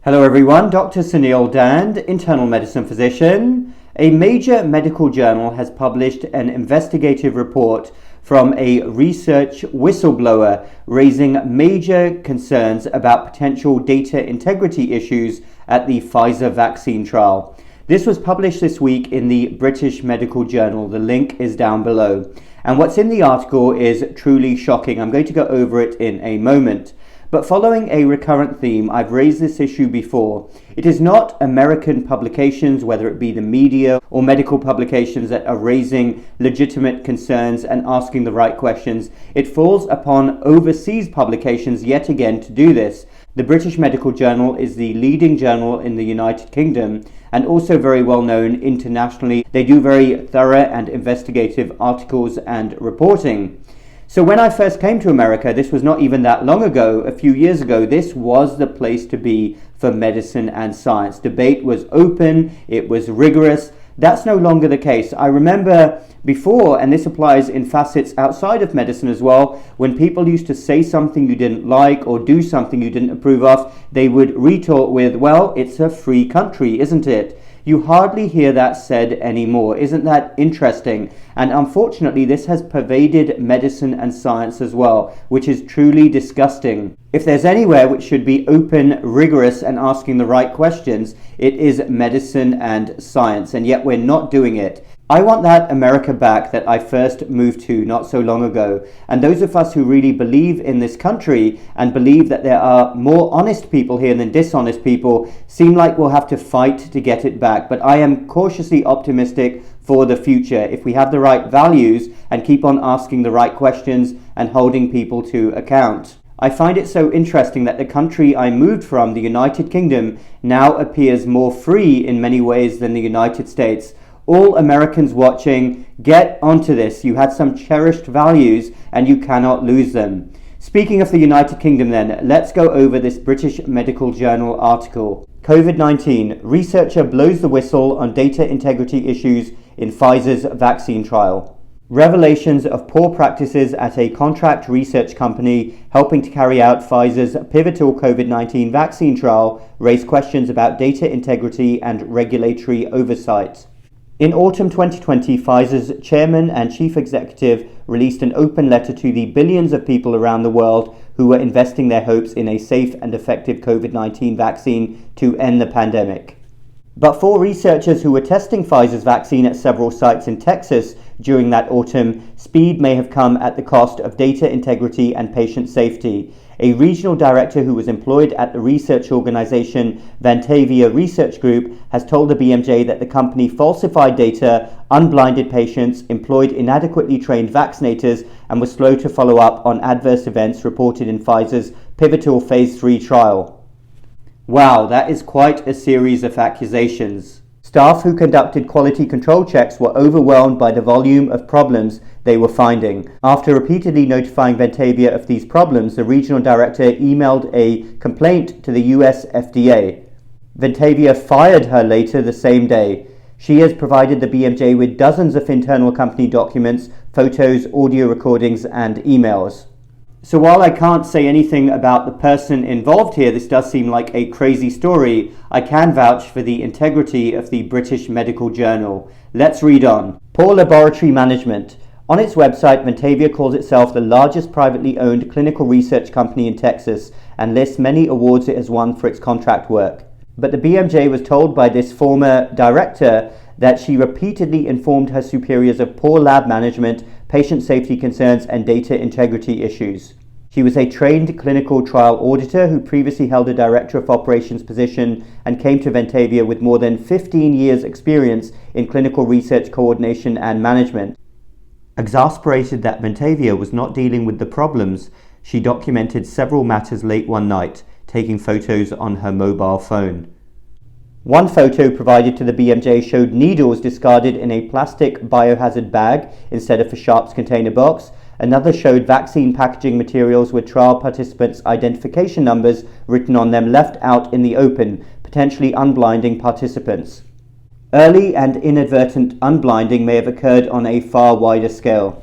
Hello everyone, Dr. Suneel Dhand, internal medicine physician. A major medical journal has published an investigative report from a research whistleblower raising major concerns about potential data integrity issues at the Pfizer vaccine trial. This was published this week in the British Medical Journal. The link is down below. And what's in the article is truly shocking. I'm going to go over it in a moment. But following a recurrent theme, I've raised this issue before. It is not American publications, whether it be the media or medical publications, that are raising legitimate concerns and asking the right questions. It falls upon overseas publications yet again to do this. The British Medical Journal is the leading journal in the United Kingdom and also very well known internationally. They do very thorough and investigative articles and reporting. So when I first came to America, this was not even that long ago, a few years ago, this was the place to be for medicine and science. Debate was open, it was rigorous. That's no longer the case. I remember before, and this applies in facets outside of medicine as well, when people used to say something you didn't like or do something you didn't approve of, they would retort with, well, it's a free country, isn't it? You hardly hear that said anymore. Isn't that interesting? And unfortunately, this has pervaded medicine and science as well, which is truly disgusting. If there's anywhere which should be open, rigorous, and asking the right questions, it is medicine and science, and yet we're not doing it. I want that America back that I first moved to not so long ago. And those of us who really believe in this country and believe that there are more honest people here than dishonest people seem like we'll have to fight to get it back. But I am cautiously optimistic for the future if we have the right values and keep on asking the right questions and holding people to account. I find it so interesting that the country I moved from, the United Kingdom, now appears more free in many ways than the United States. All Americans watching, get onto this. You had some cherished values and you cannot lose them. Speaking of the United Kingdom then, let's go over this British Medical Journal article. COVID-19, researcher blows the whistle on data integrity issues in Pfizer's vaccine trial. Revelations of poor practices at a contract research company helping to carry out Pfizer's pivotal COVID-19 vaccine trial raise questions about data integrity and regulatory oversight. In autumn 2020, Pfizer's chairman and chief executive released an open letter to the billions of people around the world who were investing their hopes in a safe and effective COVID-19 vaccine to end the pandemic. But for researchers who were testing Pfizer's vaccine at several sites in Texas during that autumn, speed may have come at the cost of data integrity and patient safety. A regional director who was employed at the research organization Vantavia Research Group has told the BMJ that the company falsified data, unblinded patients, employed inadequately trained vaccinators, and was slow to follow up on adverse events reported in Pfizer's pivotal phase 3 trial. Wow, that is quite a series of accusations. Staff who conducted quality control checks were overwhelmed by the volume of problems they were finding. After repeatedly notifying Vantavia of these problems, the regional director emailed a complaint to the US FDA. Vantavia fired her later the same day. She has provided the BMJ with dozens of internal company documents, photos, audio recordings, and emails. So while I can't say anything about the person involved here, this does seem like a crazy story, I can vouch for the integrity of the British Medical Journal. Let's read on. Poor laboratory management. On its website, Vantavia calls itself the largest privately owned clinical research company in Texas and lists many awards it has won for its contract work. But the BMJ was told by this former director that she repeatedly informed her superiors of poor lab management, patient safety concerns, and data integrity issues. She was a trained clinical trial auditor who previously held a director of operations position and came to Vantavia with more than 15 years' experience in clinical research coordination and management. Exasperated that Vantavia was not dealing with the problems, she documented several matters late one night, taking photos on her mobile phone. One photo provided to the BMJ showed needles discarded in a plastic biohazard bag instead of a sharps container box. Another showed vaccine packaging materials with trial participants' identification numbers written on them left out in the open, potentially unblinding participants. Early and inadvertent unblinding may have occurred on a far wider scale.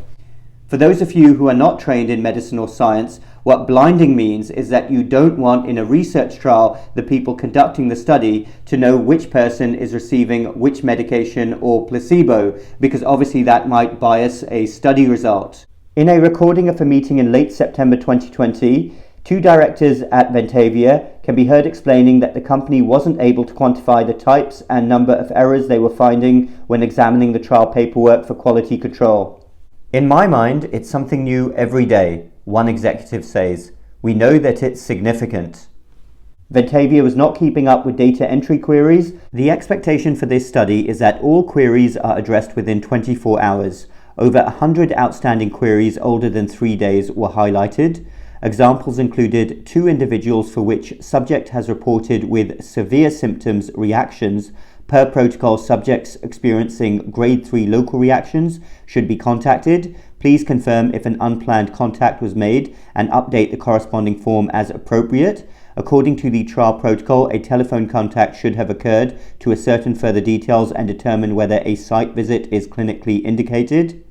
For those of you who are not trained in medicine or science, what blinding means is that you don't want in a research trial the people conducting the study to know which person is receiving which medication or placebo, because obviously that might bias a study result. In a recording of a meeting in late September 2020, two directors at Ventavia can be heard explaining that the company wasn't able to quantify the types and number of errors they were finding when examining the trial paperwork for quality control. In my mind, it's something new every day, one executive says. We know that it's significant. Ventavia was not keeping up with data entry queries. The expectation for this study is that all queries are addressed within 24 hours. Over 100 outstanding queries older than 3 days were highlighted. Examples included 2 individuals for which subject has reported with severe symptoms reactions. Per protocol, subjects experiencing grade 3 local reactions should be contacted. Please confirm if an unplanned contact was made and update the corresponding form as appropriate. According to the trial protocol, a telephone contact should have occurred to ascertain further details and determine whether a site visit is clinically indicated.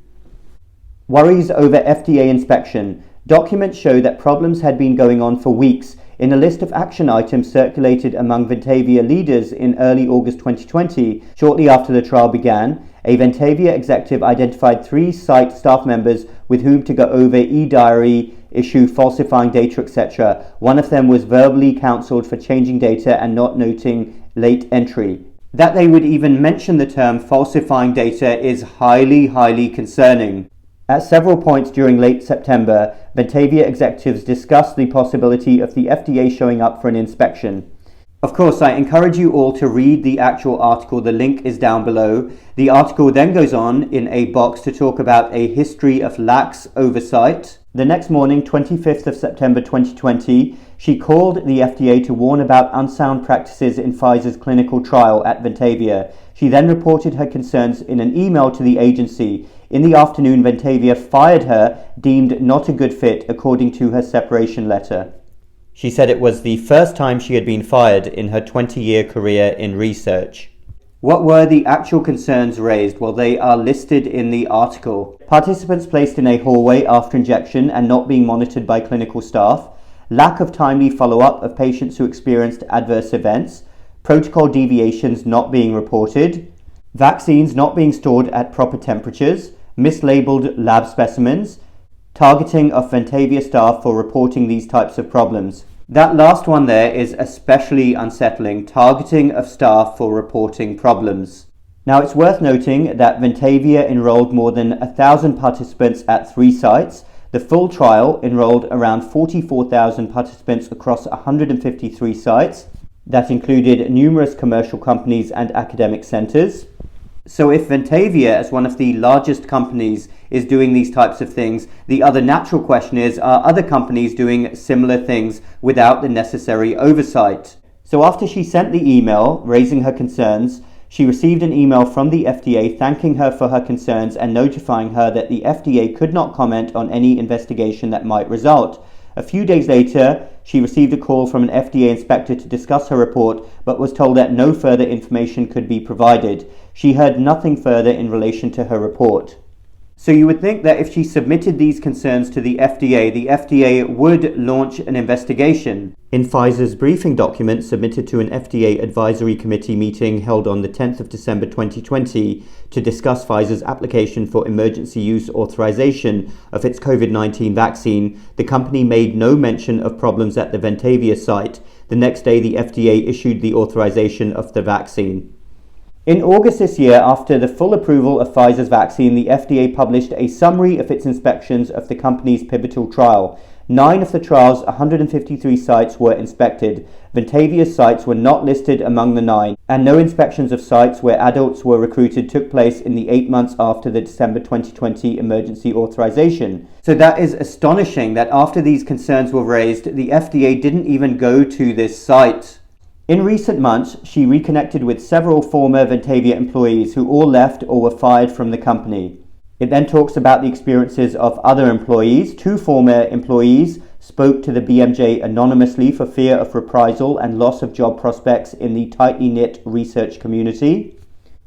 Worries over FDA inspection. Documents show that problems had been going on for weeks. In a list of action items circulated among Ventavia leaders in early August 2020, shortly after the trial began, a Ventavia executive identified 3 site staff members with whom to go over e-diary, issue falsifying data, etc. One of them was verbally counseled for changing data and not noting late entry. That they would even mention the term falsifying data is highly concerning. At several points during late September, Ventavia executives discussed the possibility of the FDA showing up for an inspection. Of course, I encourage you all to read the actual article. The link is down below. The article then goes on in a box to talk about a history of lax oversight. The next morning, 25th of September 2020, she called the FDA to warn about unsound practices in Pfizer's clinical trial at Ventavia. She then reported her concerns in an email to the agency. In the afternoon, Ventavia fired her, deemed not a good fit, according to her separation letter. She said it was the first time she had been fired in her 20-year career in research. What were the actual concerns raised? Well, they are listed in the article. Participants placed in a hallway after injection and not being monitored by clinical staff. Lack of timely follow-up of patients who experienced adverse events. Protocol deviations not being reported. Vaccines not being stored at proper temperatures. Mislabeled lab specimens. Targeting of Ventavia staff for reporting these types of problems. That last one there is especially unsettling. Targeting of staff for reporting problems. Now it's worth noting that Ventavia enrolled more than 1,000 participants at 3 sites. The full trial enrolled around 44,000 participants across 153 sites. That included numerous commercial companies and academic centers. So if Ventavia, as one of the largest companies, is doing these types of things, the other natural question is, are other companies doing similar things without the necessary oversight? So after she sent the email raising her concerns, she received an email from the FDA thanking her for her concerns and notifying her that the FDA could not comment on any investigation that might result. A few days later, she received a call from an FDA inspector to discuss her report, but was told that no further information could be provided. She heard nothing further in relation to her report. So you would think that if she submitted these concerns to the FDA would launch an investigation. In Pfizer's briefing document submitted to an FDA advisory committee meeting held on the 10th of December 2020 to discuss Pfizer's application for emergency use authorization of its COVID-19 vaccine, the company made no mention of problems at the Ventavia site. The next day, the FDA issued the authorization of the vaccine. In August this year, after the full approval of Pfizer's vaccine, the FDA published a summary of its inspections of the company's pivotal trial. 9 of the trial's 153 sites were inspected. Ventavia's sites were not listed among the 9, and no inspections of sites where adults were recruited took place in the 8 months after the December 2020 emergency authorization. So that is astonishing that after these concerns were raised, the FDA didn't even go to this site. In recent months, she reconnected with several former Ventavia employees who all left or were fired from the company. It then talks about the experiences of other employees. 2 former employees spoke to the BMJ anonymously for fear of reprisal and loss of job prospects in the tightly knit research community.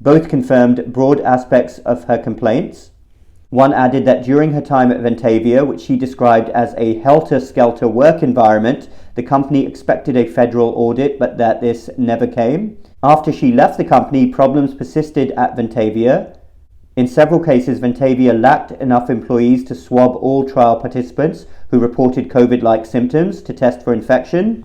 Both confirmed broad aspects of her complaints. One added that during her time at Ventavia, which she described as a helter-skelter work environment, the company expected a federal audit, but that this never came. After she left the company, problems persisted at Ventavia. In several cases, Ventavia lacked enough employees to swab all trial participants who reported COVID-like symptoms to test for infection.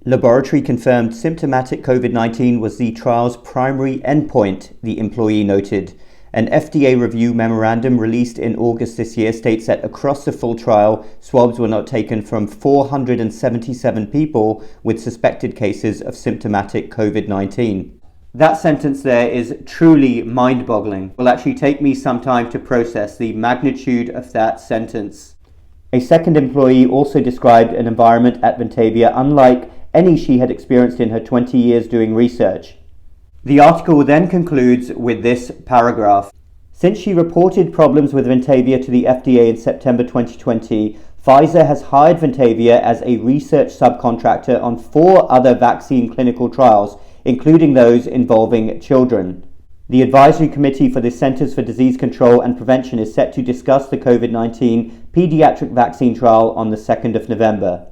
Laboratory-confirmed symptomatic COVID-19 was the trial's primary endpoint, the employee noted. An FDA review memorandum released in August this year states that across the full trial, swabs were not taken from 477 people with suspected cases of symptomatic COVID-19. That sentence there is truly mind-boggling. It will actually take me some time to process the magnitude of that sentence. A second employee also described an environment at Ventavia unlike any she had experienced in her 20 years doing research. The article then concludes with this paragraph. Since she reported problems with Ventavia to the FDA in September 2020, Pfizer has hired Ventavia as a research subcontractor on 4 other vaccine clinical trials, including those involving children. The Advisory Committee for the Centers for Disease Control and Prevention is set to discuss the COVID-19 pediatric vaccine trial on the 2nd of November.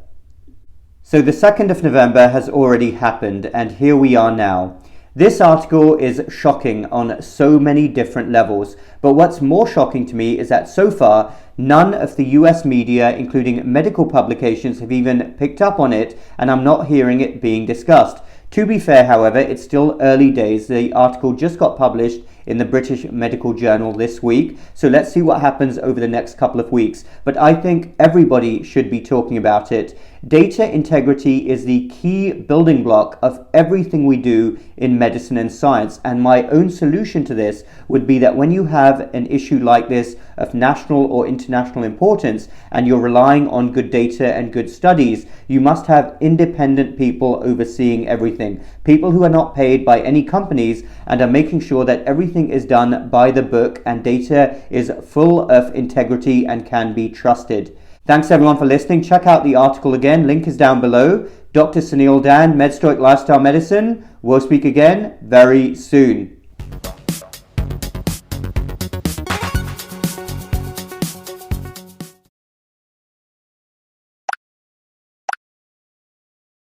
So the 2nd of November has already happened, and here we are now. This article is shocking on so many different levels, but what's more shocking to me is that so far, none of the US media, including medical publications, have even picked up on it, and I'm not hearing it being discussed. To be fair, however, it's still early days. The article just got published in the British Medical Journal this week, so let's see what happens over the next couple of weeks. But I think everybody should be talking about it. Data integrity is the key building block of everything we do in medicine and science, and my own solution to this would be that when you have an issue like this of national or international importance and you're relying on good data and good studies, you must have independent people overseeing everything. People who are not paid by any companies and are making sure that everything is done by the book and data is full of integrity and can be trusted. Thanks everyone for listening. Check out the article again. Link is down below. Dr. Suneel Dhand, MedStoic Lifestyle Medicine. We'll speak again very soon.